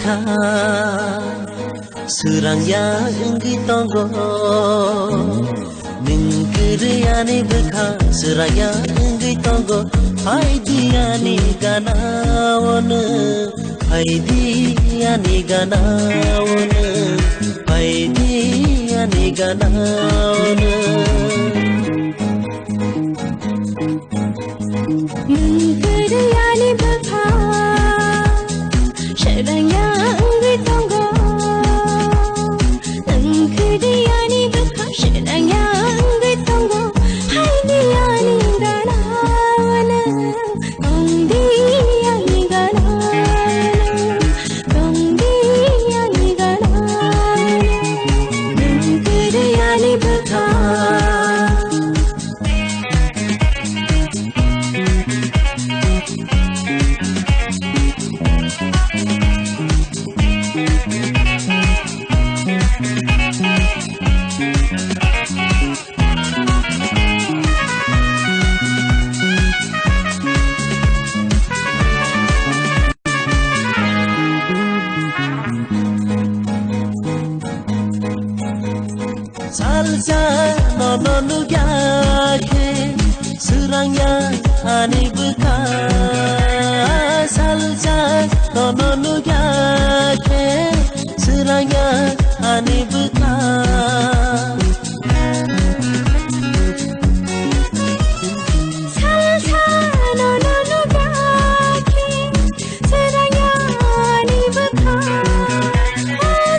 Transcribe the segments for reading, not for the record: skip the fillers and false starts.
beka serangya enggi tonggo ningkiriani beka serangya enggi tonggo haidiani ganawone haidiani ganawone haidiani ganawone ningkiriani beka serangya enggi tonggo ningkiriani beka serangya enggi tonggo haidiani ganawone haidiani ganawone haidiani ganawone ningkiriani beka salsa nono gyake serangya ani beka salsa nono gyake serangya ani beka salsa nono gyake serangya ani beka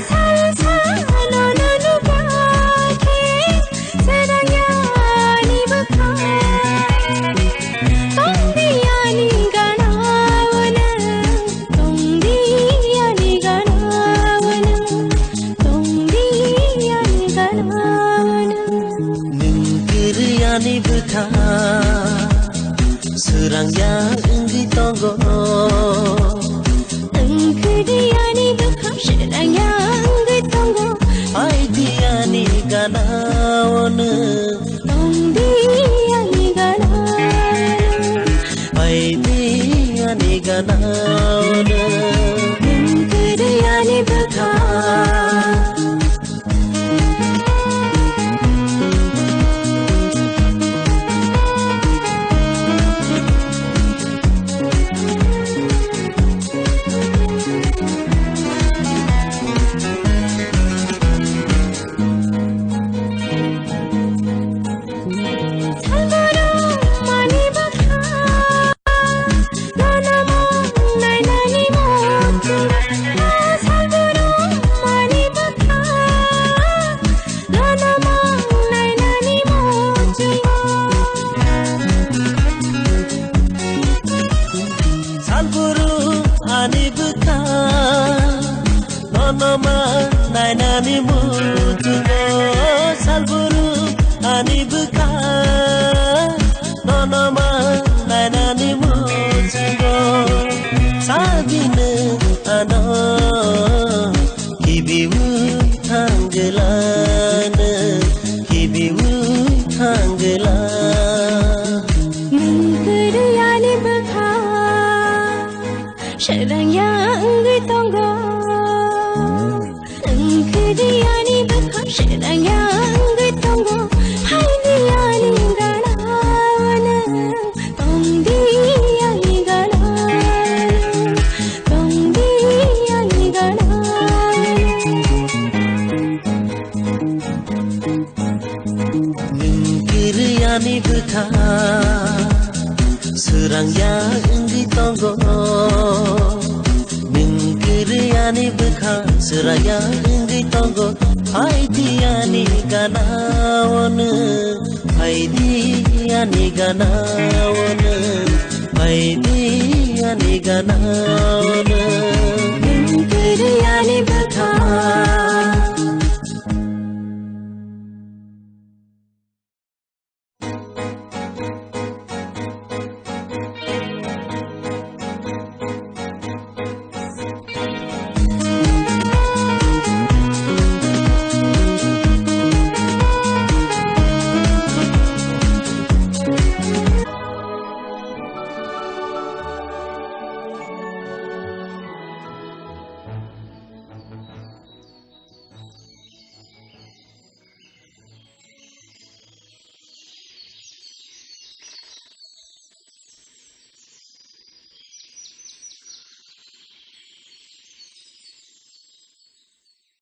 salsa nono gyake serangya ani beka tongdiani ganawone tongdiani ganawone tongdiani ganawone ningkiriani beka serangya enggi tonggo ningkiriani beka serangya enggi tonggo haidiani ganawone tongdiani ganawone haidiani ganawone ningkiriani beka ani beka nonoma nainani mutungo salburu ani beka nonoma nainani mutungo sabine ano kibiwu tanggelane kibiwu tanggelane ningkiriani beka serangya enggi tonggo ningkiriani beka serangya enggi tonggo haidiani ganawone tongdiani ganawone tongdiani ganawone ningkiriani beka serangya enggi tonggo ningkiriani beka serangya enggi tonggo haidiani ganawone haidiani ganawone haidiani ganawone